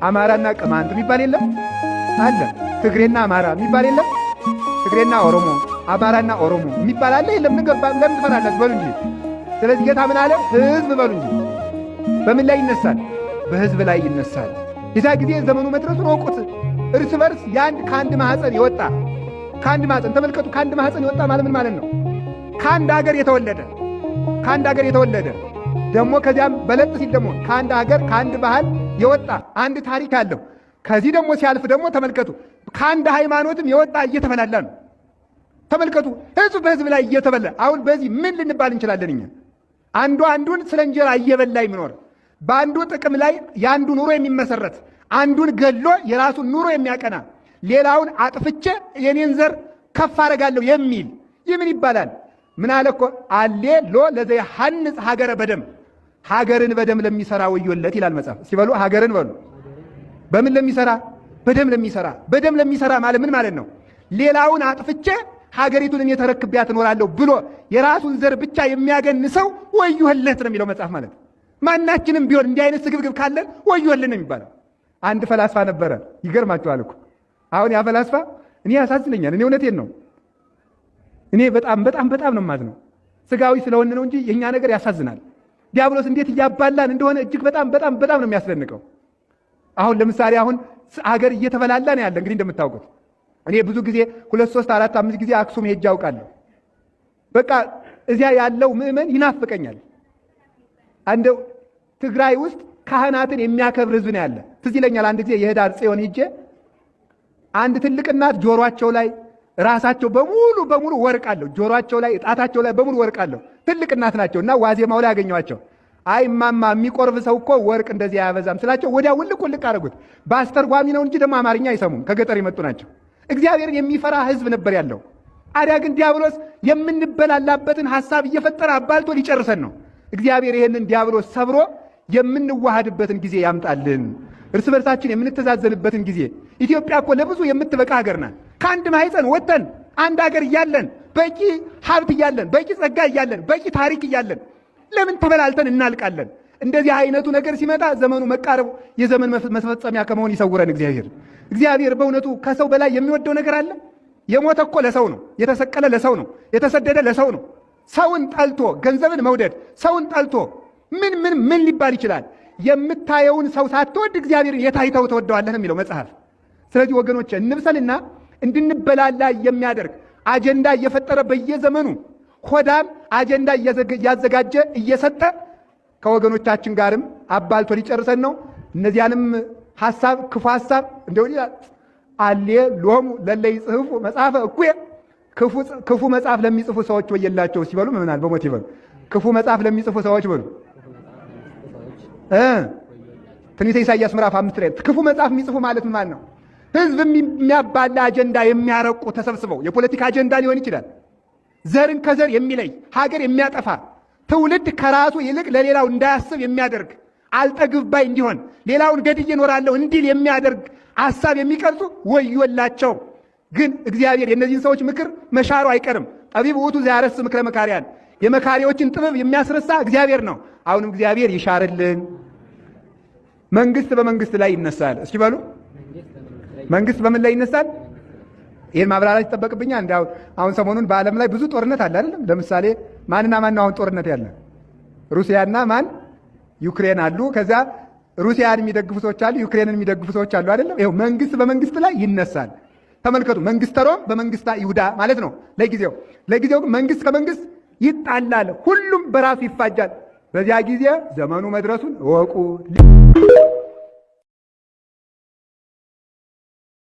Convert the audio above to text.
አማራና ቅማንት የሚባል የለም አለ። ትግሬና አማራ የሚባል የለም። ትግሬና ኦሮሞ፣ አማራና ኦሮሞ የሚባል አለ የለም። ለምን ትፈራላችሁ? በሉ እንጂ። ስለዚህ ጌታ ምን አለ? ሕዝብ በሉ እንጂ። በምን ላይ ይነሳል? በሕዝብ ላይ ይነሳል። የዛ ጊዜ ዘመኑ መድረሱን ወቁት። እርስ በርስ ከአንድ ማህፀን የወጣ ከአንድ ማህፀን ተመልከቱ። ከአንድ ማህፀን የወጣ ማለት ምን ማለት ነው? ከአንድ ሀገር የተወለደ ደግሞ ከዚያም በለጥ ሲል ደግሞ ከአንድ ሀገር ከአንድ ባህል የወጣ አንድ ታሪክ አለው። ከዚህ ደግሞ ሲያልፍ ደግሞ ተመልከቱ ከአንድ ሃይማኖትም የወጣ እየተበላላ ነው። ተመልከቱ ሕዝብ በሕዝብ ላይ እየተበላ። አሁን በዚህ ምን ልንባል እንችላለን? እኛ አንዱ አንዱን ስለ እንጀራ እየበላ የሚኖር በአንዱ ጥቅም ላይ የአንዱ ኑሮ የሚመሰረት አንዱን ገሎ የራሱን ኑሮ የሚያቀና ሌላውን አጥፍቼ የኔን ዘር ከፍ አደርጋለሁ የሚል ይህ ምን ይባላል? ምን አለ እኮ አሌ ሎ ለዘይሐንጽ ሀገረ በደም ሀገርን በደም ለሚሰራ ወዮለት ይላል መጽሐፍ። ሲበሉ ሀገርን በሉ በምን ለሚሰራ? በደም ለሚሰራ። በደም ለሚሰራ ማለት ምን ማለት ነው? ሌላውን አጥፍቼ ሀገሪቱን እኔ ተረክቤያት እኖራለሁ ብሎ የራሱን ዘር ብቻ የሚያገን ሰው ወዮለት ነው የሚለው መጽሐፍ ማለት። ማናችንም ቢሆን እንዲህ አይነት ስግብግብ ካለን ወዮልን ነው የሚባለው። አንድ ፈላስፋ ነበረ። ይገርማችኋል እኮ አሁን ያ ፈላስፋ እኔ ያሳዝነኛል። እኔ እውነቴን ነው። እኔ በጣም ነው የማዝነው። ስጋዊ ስለሆነ ነው እንጂ የኛ ነገር ያሳዝናል። ዲያብሎስ እንዴት እያባላን እንደሆነ እጅግ በጣም ነው የሚያስደንቀው። አሁን ለምሳሌ አሁን ሀገር እየተበላላ ነው ያለ። እንግዲህ እንደምታውቁት እኔ ብዙ ጊዜ 2 3 4 5 ጊዜ አክሱም ሄጄ አውቃለሁ። በቃ እዚያ ያለው ምዕመን ይናፍቀኛል። አንድ ትግራይ ውስጥ ካህናትን የሚያከብር ህዝብ ነው ያለ። ትዝ ይለኛል አንድ ጊዜ የህዳር ጽዮን ሄጄ አንድ ትልቅ እናት ጆሮአቸው ላይ ራሳቸው በሙሉ ወርቅ አለው። ጆሮአቸው ላይ ጣታቸው ላይ በሙሉ ወርቅ አለው። ትልቅ እናት ናቸው እና ዋዜማው ላይ ያገኘዋቸው። አይ ማማ የሚቆርብ ሰው እኮ ወርቅ እንደዚህ አያበዛም ስላቸው ወዲያ ውልቅ አደረጉት። በአስተርጓሚ ነው እንጂ ደግሞ አማርኛ አይሰሙም። ከገጠር የመጡ ናቸው። እግዚአብሔርን የሚፈራ ህዝብ ነበር ያለው። አዲያ ግን ዲያብሎስ የምንበላላበትን ሐሳብ እየፈጠረ አባልቶ ሊጨርሰን ነው። እግዚአብሔር ይሄንን ዲያብሎስ ሰብሮ የምንዋሃድበትን ጊዜ ያምጣልን። እርስ በርሳችን የምንተዛዘንበትን ጊዜ። ኢትዮጵያ እኮ ለብዙ የምትበቃ ሀገር ናት። ከአንድ ማህፀን ወጥተን አንድ ሀገር እያለን በቂ ሀብት እያለን በቂ ጸጋ እያለን በቂ ታሪክ እያለን ለምን ተበላልተን እናልቃለን? እንደዚህ አይነቱ ነገር ሲመጣ ዘመኑ መቃረቡ የዘመን መፈጸሚያ ከመሆን ይሰውረን እግዚአብሔር። በእውነቱ ከሰው በላይ የሚወደው ነገር አለ? የሞተ እኮ ለሰው ነው። የተሰቀለ ለሰው ነው። የተሰደደ ለሰው ነው። ሰውን ጠልቶ ገንዘብን መውደድ፣ ሰውን ጠልቶ ምን ሊባል ይችላል? የምታየውን ሰው ሳትወድ እግዚአብሔር የታይተው ተወደዋለህ የሚለው መጽሐፍ። ስለዚህ ወገኖች እንብሰልና እንድንበላላ የሚያደርግ አጀንዳ እየፈጠረ በየዘመኑ ሆዳም አጀንዳ እያዘጋጀ እየሰጠ ከወገኖቻችን ጋርም አባልቶ ሊጨርሰን ነው። እነዚያንም ሐሳብ ክፉ ሐሳብ እንደው አሌ ሎሙ ለለይ ጽሑፉ መጽሐፈ እኩየ ክፉ መጽሐፍ ለሚጽፉ ሰዎች ወየላቸው ሲበሉ ምናል በሞት ይበሉ። ክፉ መጽሐፍ ለሚጽፉ ሰዎች በሉ ትንቢተ ኢሳይያስ ምዕራፍ 5 ላይ ክፉ መጽሐፍ የሚጽፉ ማለት ምን ማለት ነው? ህዝብ የሚያባላ አጀንዳ የሚያረቁ ተሰብስበው የፖለቲካ አጀንዳ ሊሆን ይችላል። ዘርን ከዘር የሚለይ ሀገር የሚያጠፋ ትውልድ ከራሱ ይልቅ ለሌላው እንዳያስብ የሚያደርግ አልጠግብ ባይ እንዲሆን ሌላውን ገድዬ እኖራለሁ እንዲል የሚያደርግ ሐሳብ የሚቀርጹ ወዮላቸው። ግን እግዚአብሔር የእነዚህን ሰዎች ምክር መሻሩ አይቀርም። ጠቢብ ውእቱ ዘያረስዕ ምክረ መካርያን፣ የመካሪዎችን ጥበብ የሚያስረሳ እግዚአብሔር ነው። አሁንም እግዚአብሔር ይሻርልን። መንግስት በመንግስት ላይ ይነሳል። እስኪ በሉ መንግስት በምን ላይ ይነሳል? ይሄን ማብራራት ይጠበቅብኛል። እንዳው አሁን ሰሞኑን በዓለም ላይ ብዙ ጦርነት አለ አይደል? ለምሳሌ ማንና ማን ነው አሁን ጦርነት ያለ? ሩሲያና ማን? ዩክሬን አሉ። ከዛ ሩሲያን የሚደግፉ ሰዎች አሉ፣ ዩክሬንን የሚደግፉ ሰዎች አሉ አይደለም? ይሄው መንግስት በመንግስት ላይ ይነሳል። ተመልከቱ። መንግስተ ሮም በመንግስተ ይሁዳ ማለት ነው። ለጊዜው መንግስት ከመንግስት ይጣላል፣ ሁሉም በራሱ ይፋጃል። በዚያ ጊዜ ዘመኑ መድረሱን እወቁ።